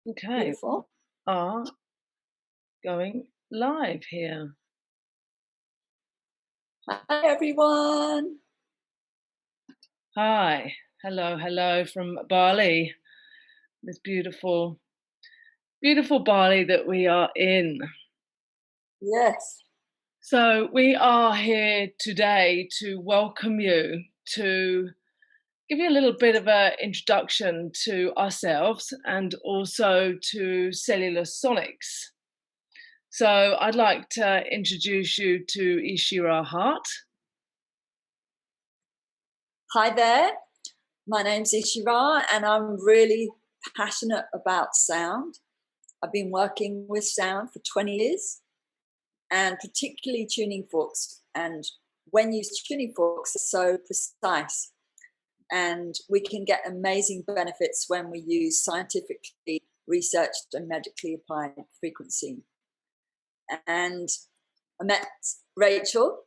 Okay, Beautiful. are going live here. Hi, everyone. Hi, hello from Bali. This beautiful, beautiful Bali that we are in. Yes. So we are here today to welcome you, to give you a little bit of an introduction to ourselves and also to Cellular Sonics. So I'd like to introduce you to Eeshira Heart. Hi there. My name's Eeshi-Ra, and I'm really passionate about sound. I've been working with sound for 20 years, and particularly tuning forks. And when used tuning forks are so precise, and we can get amazing benefits when we use scientifically researched and medically applied frequency. And I met Rachel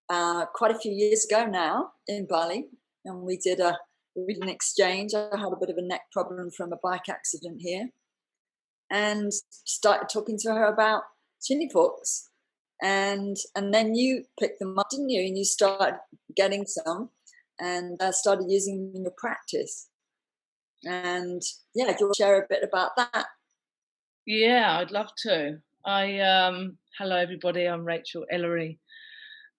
quite a few years ago now in Bali, and we did an exchange. I had a bit of a neck problem from a bike accident here, and started talking to her about tuning forks, and then you picked them up, didn't you? And you started getting some, and started using them in your practice. And yeah, do you want to share a bit about that? Yeah, I'd love to. Hello everybody, I'm Rachel Ellery,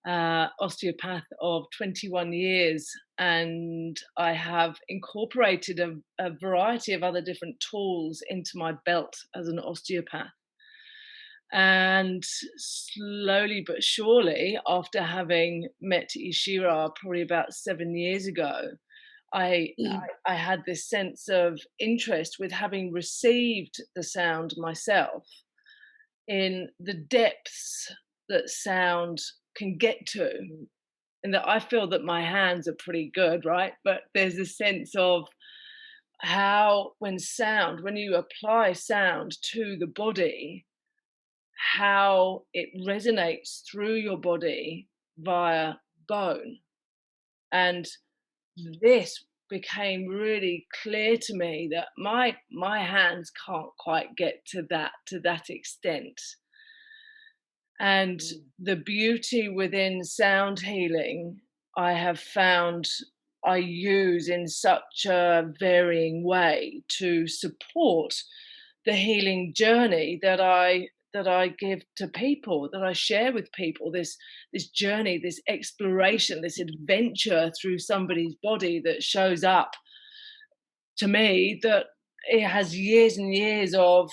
osteopath of 21 years, and I have incorporated a variety of other different tools into my belt as an osteopath. And slowly but surely, after having met Eeshira probably about 7 years ago, I, I had this sense of interest with having received the sound myself in the depths that sound can get to, and that I feel that my hands are pretty good, right? But there's a sense of how when you apply sound to the body, how it resonates through your body via bone. And this became really clear to me that my hands can't quite get to that extent. And the beauty within sound healing, I have found I use in such a varying way to support the healing journey that I give to people, that I share with people, this journey, this exploration, this adventure through somebody's body that shows up to me, that it has years and years of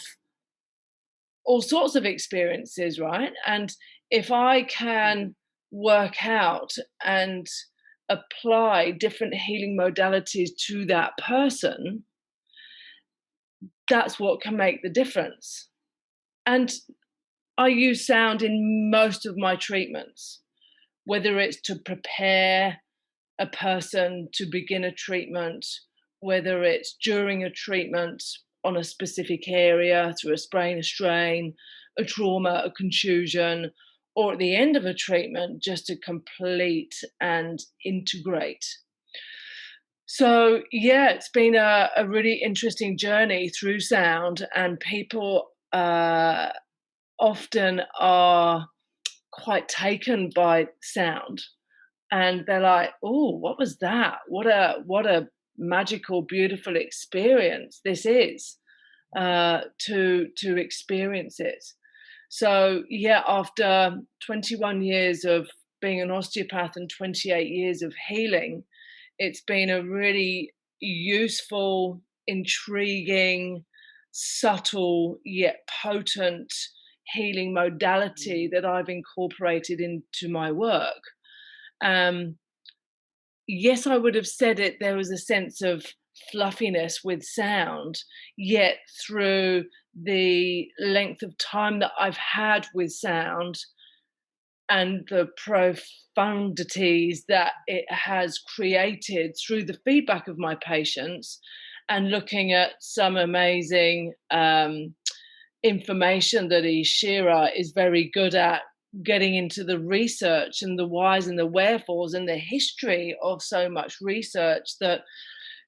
all sorts of experiences, right? And if I can work out and apply different healing modalities to that person, that's what can make the difference. And I use sound in most of my treatments, whether it's to prepare a person to begin a treatment, whether it's during a treatment on a specific area through a sprain, a strain, a trauma, a contusion, or at the end of a treatment just to complete and integrate. So, yeah, it's been a really interesting journey through sound, and people often are quite taken by sound, and they're like, "Oh, what was that? What a magical, beautiful experience this is, to experience it." So yeah, after 21 years of being an osteopath and 28 years of healing, it's been a really useful, intriguing, subtle yet potent healing modality that I've incorporated into my work. Um, yes, I would have said it, there was a sense of fluffiness with sound, yet through the length of time that I've had with sound and the profundities that it has created through the feedback of my patients, and looking at some amazing information that Eeshira is very good at getting into, the research and the whys and the wherefores and the history of so much research that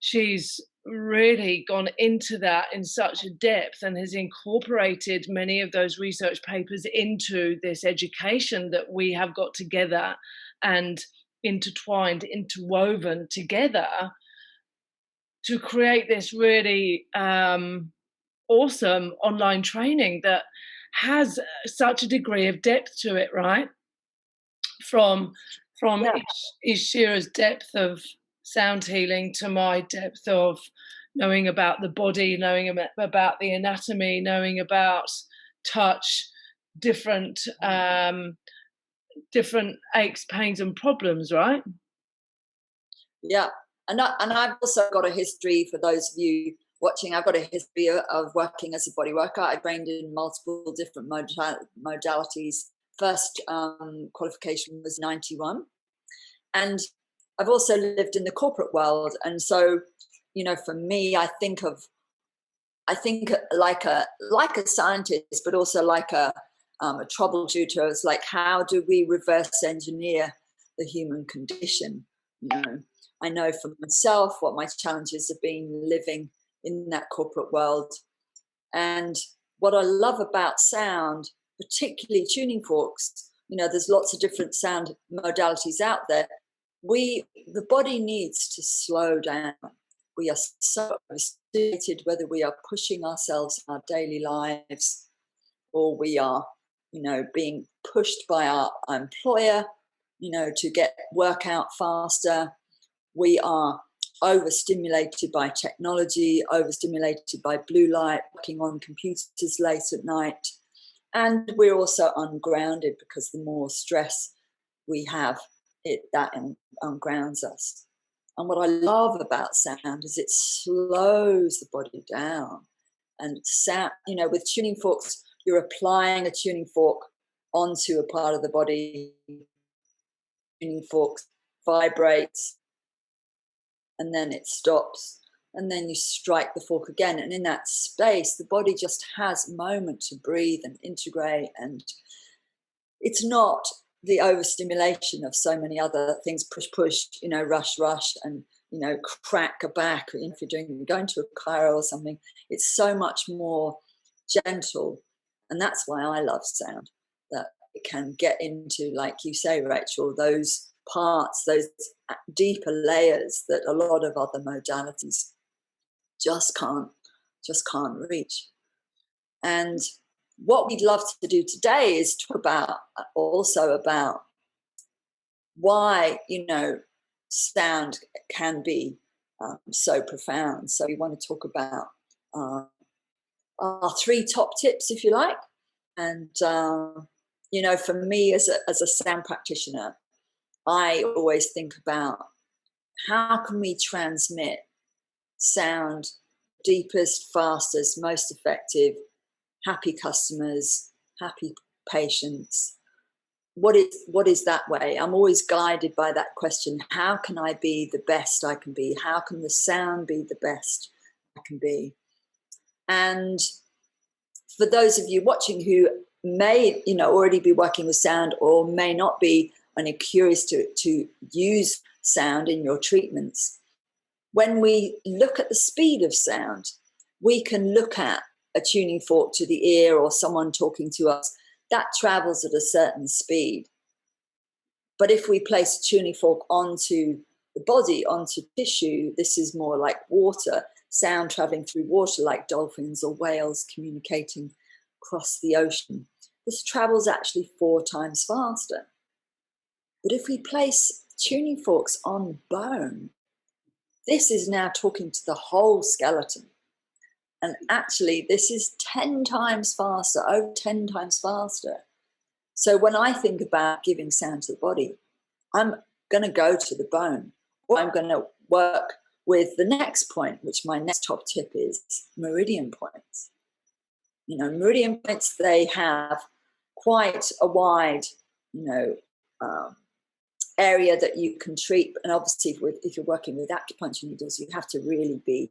she's really gone into that in such a depth and has incorporated many of those research papers into this education that we have got together and intertwined, interwoven together to create this really awesome online training that has such a degree of depth to it, right? From Yeah, Eeshira's depth of sound healing to my depth of knowing about the body, knowing about the anatomy, knowing about touch, different different aches, pains, and problems, right? yeah. And I've also got a history, for those of you watching, I've got a history of working as a body worker. I trained in multiple different modalities. First qualification was 91. And I've also lived in the corporate world. And so, you know, for me, I think like a scientist, but also like a troubleshooter. It's like, how do we reverse engineer the human condition? You know, I know for myself what my challenges have been living in that corporate world. And what I love about sound, particularly tuning forks, you know, there's lots of different sound modalities out there. The body needs to slow down. We are so overstimulated, whether we are pushing ourselves in our daily lives or we are, you know, being pushed by our employer, you know, to get work out faster. We are overstimulated by technology, overstimulated by blue light, working on computers late at night. And we're also ungrounded because the more stress we have, that ungrounds us. And what I love about sound is it slows the body down. And sound, you know, with tuning forks, you're applying a tuning fork onto a part of the body. Tuning fork vibrates, and then it stops, and then you strike the fork again. And in that space, the body just has a moment to breathe and integrate. And it's not the overstimulation of so many other things, push, you know, rush, and, you know, crack a back. If you're going to a chiro or something, it's so much more gentle. And that's why I love sound, that it can get into, like you say, Rachel, those parts, those deeper layers that a lot of other modalities just can't reach. And what we'd love to do today is talk about why, you know, sound can be so profound. So we want to talk about our 3 top tips, if you like. And you know, for me as a sound practitioner, I always think about how can we transmit sound deepest, fastest, most effective, happy customers, happy patients. What is that way? I'm always guided by that question. How can I be the best I can be? How can the sound be the best I can be? And for those of you watching who may, you know, already be working with sound or may not be, and are curious to use sound in your treatments, when we look at the speed of sound, we can look at a tuning fork to the ear or someone talking to us that travels at a certain speed. But if we place a tuning fork onto the body, onto tissue, this is more like water, sound traveling through water, like dolphins or whales communicating across the ocean. This travels actually 4 times faster. But if we place tuning forks on bone, this is now talking to the whole skeleton. And actually, this is 10 times faster, over 10 times faster. So when I think about giving sound to the body, I'm going to go to the bone, or I'm going to work with the next point, which my next top tip is meridian points. You know, meridian points, they have quite a wide, you know, area that you can treat. And obviously, if you're working with acupuncture needles, you have to really be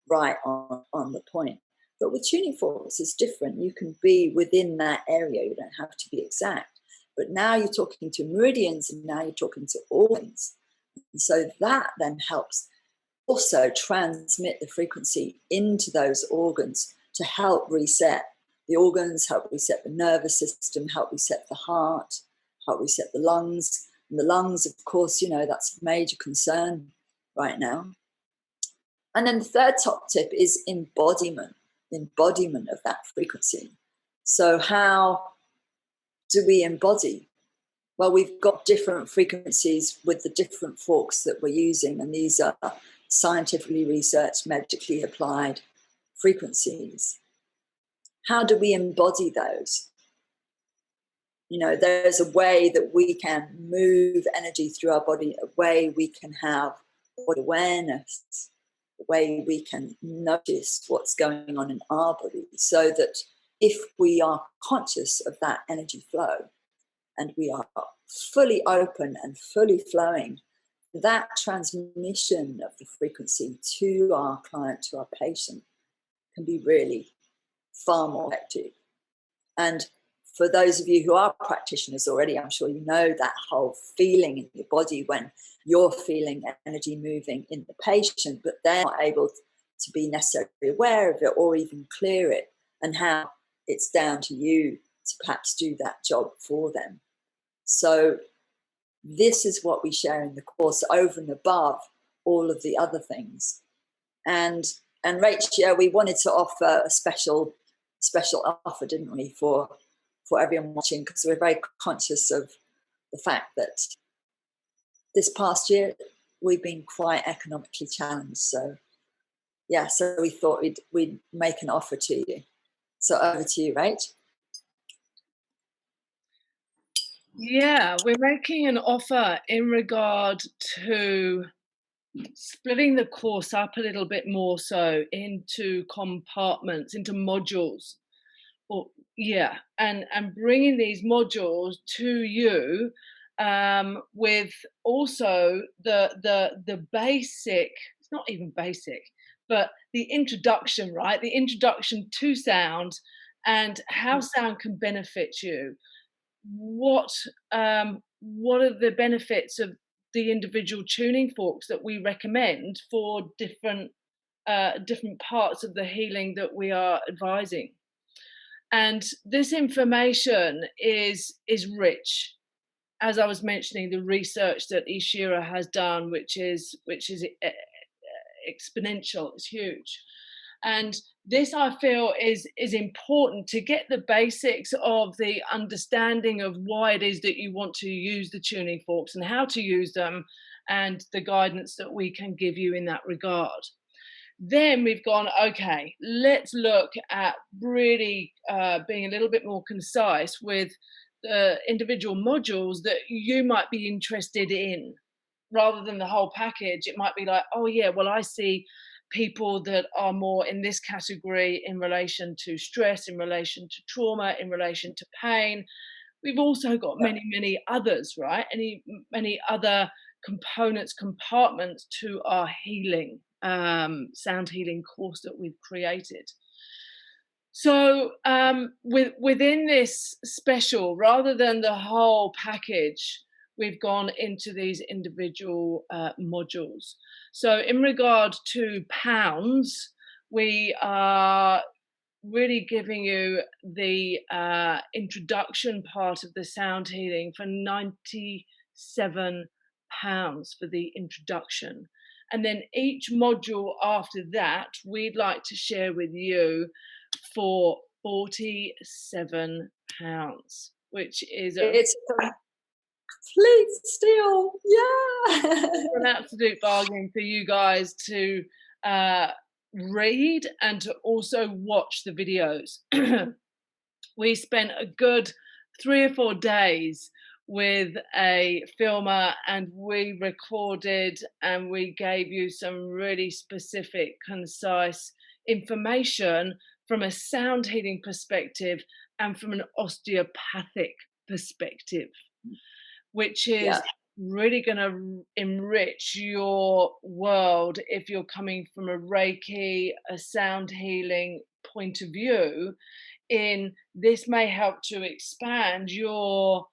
right on the point. But with tuning forks, it's different. You can be within that area. You don't have to be exact. But now you're talking to meridians, and now you're talking to organs. And so that then helps also transmit the frequency into those organs to help reset the organs, help reset the nervous system, help reset the heart, help reset the lungs. And the lungs, of course, you know, that's a major concern right now. And then the third top tip is embodiment of that frequency. So how do we embody? Well, we've got different frequencies with the different forks that we're using, and these are scientifically researched, medically applied frequencies. How do we embody those? You know, there's a way that we can move energy through our body, a way we can have awareness, a way we can notice what's going on in our body, so that if we are conscious of that energy flow and we are fully open and fully flowing, that transmission of the frequency to our client, to our patient, can be really far more effective. And for those of you who are practitioners already, I'm sure you know that whole feeling in your body when you're feeling energy moving in the patient, but they're not able to be necessarily aware of it or even clear it, and how it's down to you to perhaps do that job for them. So this is what we share in the course over and above all of the other things. And Rach, yeah, we wanted to offer a special offer, didn't we, for everyone watching, because we're very conscious of the fact that this past year we've been quite economically challenged. So yeah, so we thought we'd make an offer to you. So over to you, Rach. Yeah, we're making an offer in regard to splitting the course up a little bit more so into compartments, into modules. Or yeah, and bringing these modules to you with also the basic, it's not even basic, but the introduction, right? The introduction to sound and how sound can benefit you. What are the benefits of the individual tuning forks that we recommend for different parts of the healing that we are advising? And this information is rich. As I was mentioning, the research that Eeshira has done, which is exponential, it's huge. And this, I feel, is important to get the basics of the understanding of why it is that you want to use the tuning forks and how to use them, and the guidance that we can give you in that regard. Then we've gone, okay, let's look at really being a little bit more concise with the individual modules that you might be interested in, rather than the whole package. It might be like, oh yeah, well, I see people that are more in this category in relation to stress, in relation to trauma, in relation to pain. We've also got many others, right? Many other components, compartments to our healing, sound healing course that we've created. So within this special, rather than the whole package, we've gone into these individual modules. So in regard to pounds, we are really giving you the introduction part of the sound healing for £97 for the introduction. And then each module after that, we'd like to share with you for £47, which is It's complete steal. Yeah. an absolute bargain for you guys to read and to also watch the videos. We spent a good 3 or 4 days with a filmer, and we recorded and we gave you some really specific, concise information from a sound healing perspective and from an osteopathic perspective, which is really going to enrich your world if you're coming from a Reiki, a sound healing point of view. In this may help to expand your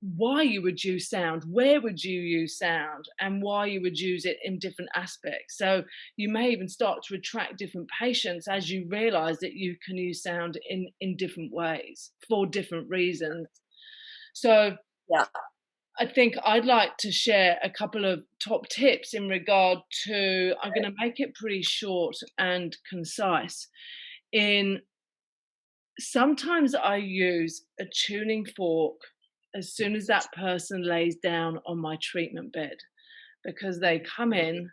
why you would use sound, where would you use sound, and why you would use it in different aspects. So you may even start to attract different patients as you realize that you can use sound in different ways for different reasons. So Yeah. I think I'd like to share a couple of top tips in regard to, I'm going to make it pretty short and concise. In Sometimes I use a tuning fork as soon as that person lays down on my treatment bed, because they come in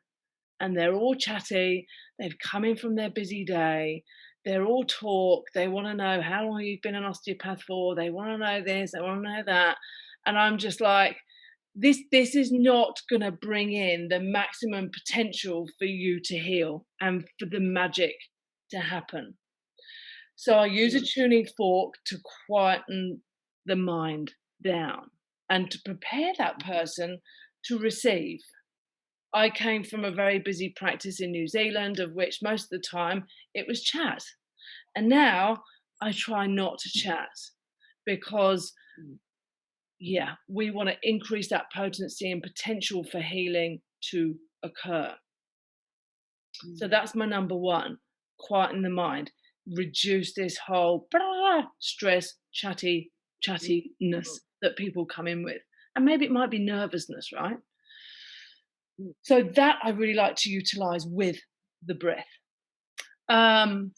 and they're all chatty. They've come in from their busy day. They're all talk. They want to know how long you've been an osteopath for. They want to know this. They want to know that. And I'm just like, this is not going to bring in the maximum potential for you to heal and for the magic to happen. So I use a tuning fork to quieten the mind down and to prepare that person to receive. I came from a very busy practice in New Zealand, of which most of the time it was chat. And now I try not to chat because, yeah, we want to increase that potency and potential for healing to occur. So that's my number one: quieten the mind, reduce this whole stress, chattiness that people come in with. And maybe it might be nervousness, right? So that I really like to utilize with the breath. Then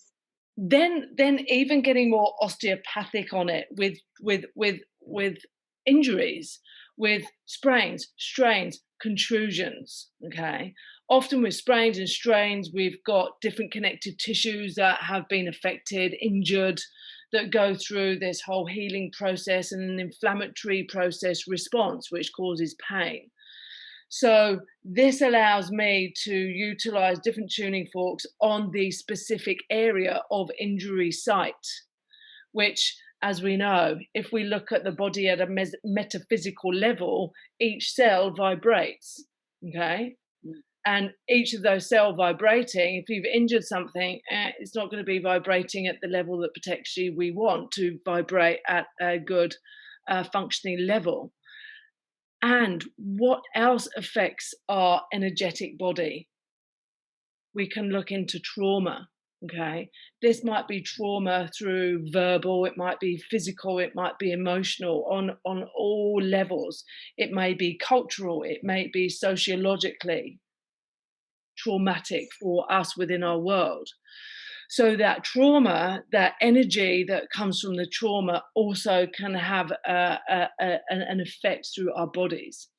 even getting more osteopathic on it with injuries, with sprains, strains, contusions. Okay, often with sprains and strains, we've got different connective tissues that have been affected, injured, that go through this whole healing process and an inflammatory process response, which causes pain. So this allows me to utilize different tuning forks on the specific area of injury site, which, as we know, if we look at the body at a metaphysical level, each cell vibrates, okay? And each of those cells vibrating, if you've injured something, it's not going to be vibrating at the level that potentially we want to vibrate at a good functioning level. And what else affects our energetic body? We can look into trauma, okay? This might be trauma through verbal, it might be physical, it might be emotional, on all levels. It may be cultural, it may be sociologically traumatic for us within our world. So that trauma, that energy that comes from the trauma also can have an effect through our bodies.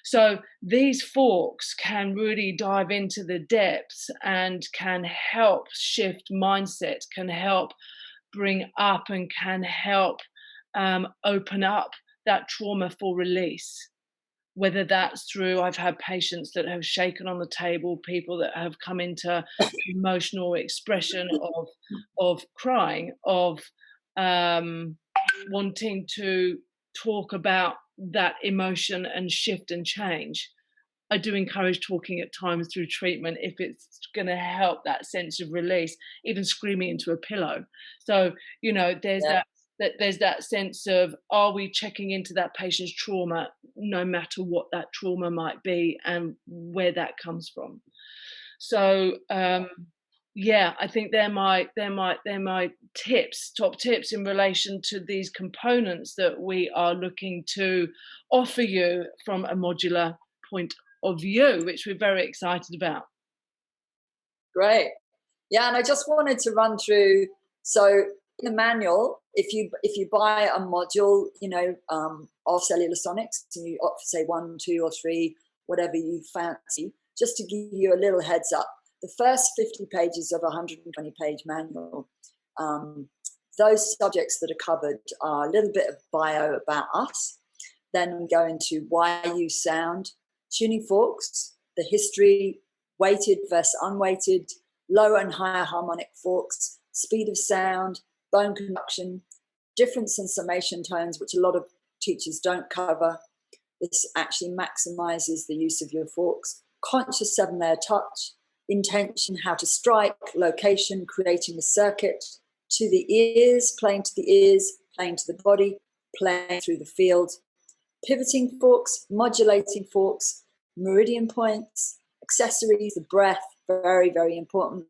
So these forks can really dive into the depths and can help shift mindset, can help bring up and can help open up that trauma for release. Whether that's through, I've had patients that have shaken on the table, people that have come into emotional expression of crying, of wanting to talk about that emotion and shift and change. I do encourage talking at times through treatment if it's going to help that sense of release, even screaming into a pillow. So, you know, there's that sense of, are we checking into that patient's trauma, no matter what that trauma might be and where that comes from. So yeah, I think they're my tips, top tips in relation to these components that we are looking to offer you from a modular point of view, which we're very excited about. Great. Yeah, and I just wanted to run through, so in the manual, if you buy a module, you know, of Cellular Sonics, and you opt for say 1, 2, or 3, whatever you fancy, just to give you a little heads up, the first 50 pages of a 120-page manual, those subjects that are covered are a little bit of bio about us. Then we go into why use sound, tuning forks, the history, weighted versus unweighted, lower and higher harmonic forks, speed of sound, bone conduction, difference in summation tones, which a lot of teachers don't cover. This actually maximizes the use of your forks. Conscious 7-layer touch, intention, how to strike, location, creating the circuit, to the ears, playing to the ears, playing to the body, playing through the field, pivoting forks, modulating forks, meridian points, accessories, the breath, very, very important,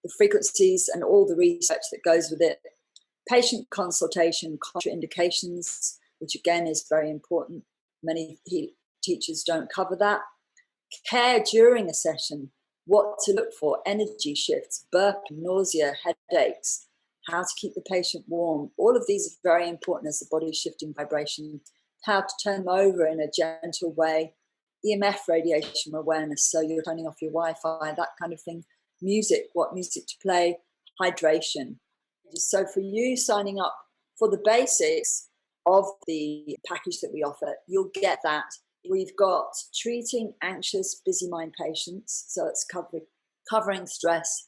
the frequencies and all the research that goes with it, patient consultation, contraindications, which again is very important. Many teachers don't cover that. Care during a session, what to look for, energy shifts, burping, nausea, headaches, how to keep the patient warm. All of these are very important as the body is shifting vibration, how to turn them over in a gentle way, EMF radiation awareness, so you're turning off your Wi-Fi, that kind of thing. Music, what music to play, hydration. So for you signing up for the basics of the package that we offer, you'll get that. We've got treating anxious, busy mind patients, so it's covering stress.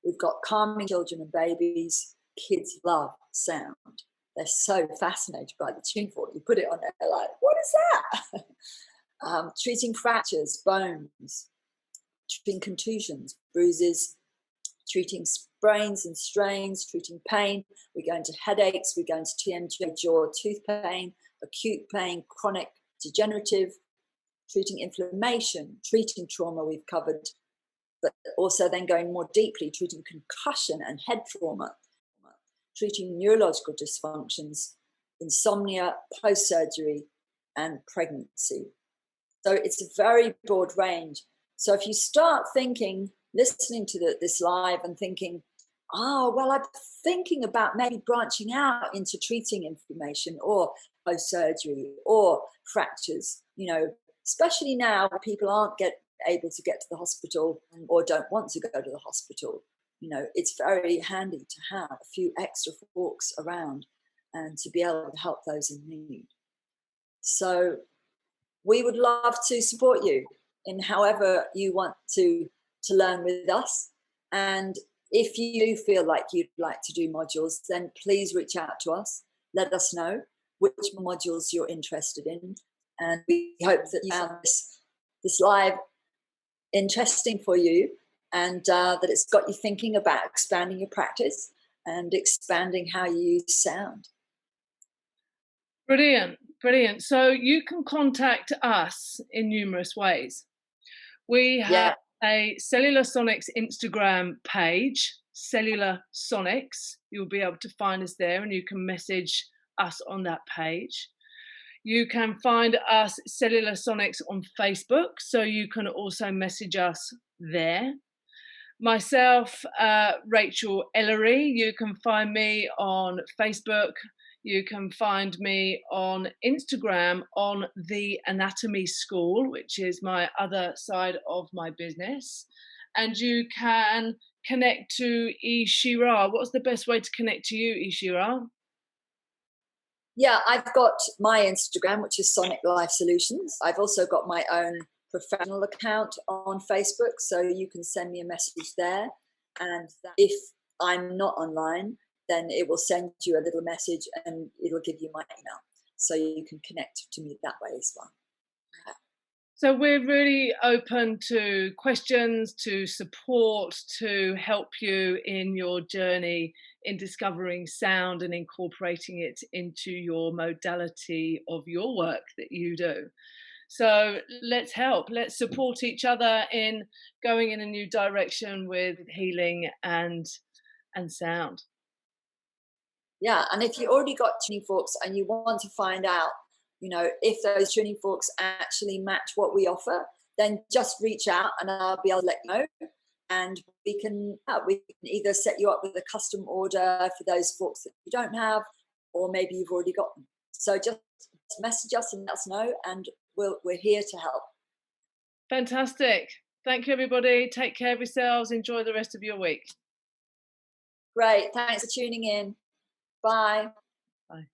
We've got calming children and babies. Kids love sound. They're so fascinated by the tune fork. You put it on, they're like, what is that? Treating fractures, bones, treating contusions, bruises, treating sprains and strains, treating pain. We go into headaches, we go into TMJ, jaw, tooth pain, acute pain, chronic, degenerative, treating inflammation, treating trauma we've covered, but also then going more deeply, treating concussion and head trauma, treating neurological dysfunctions, insomnia, post-surgery, and pregnancy. So it's a very broad range. So if you start thinking, listening to this live and thinking, oh, well, I'm thinking about maybe branching out into treating inflammation or post-surgery or fractures, you know, especially now people aren't able to get to the hospital or don't want to go to the hospital. You know, it's very handy to have a few extra forks around and to be able to help those in need. So we would love to support you in however you want to learn with us. And if you feel like you'd like to do modules, then please reach out to us. Let us know which modules you're interested in. And we hope that you found this live interesting for you, and that it's got you thinking about expanding your practice and expanding how you use sound. Brilliant, brilliant. So you can contact us in numerous ways. We have a Cellular Sonics Instagram page, Cellular Sonics. You'll be able to find us there, and you can message us on that page. You can find us Cellular Sonics on Facebook, so you can also message us there. Myself, Rachel Ellery, you can find me on Facebook. You can find me on Instagram on The Anatomy School, which is my other side of my business. And you can connect to Eeshi-Ra. What's the best way to connect to you, Eeshi-Ra? Yeah, I've got my Instagram, which is Sonic Life Solutions. I've also got my own professional account on Facebook, so you can send me a message there. And if I'm not online, then it will send you a little message and it'll give you my email. So you can connect to me that way as well. So we're really open to questions, to support, to help you in your journey in discovering sound and incorporating it into your modality of your work that you do. So let's help, let's support each other in going in a new direction with healing and sound. Yeah, and if you already got tuning forks and you want to find out, you know, if those tuning forks actually match what we offer, then just reach out and I'll be able to let you know. And we can either set you up with a custom order for those forks that you don't have, or maybe you've already got them. So just message us and let us know, and we're here to help. Fantastic. Thank you, everybody. Take care of yourselves. Enjoy the rest of your week. Great. Thanks for tuning in. Bye. Bye.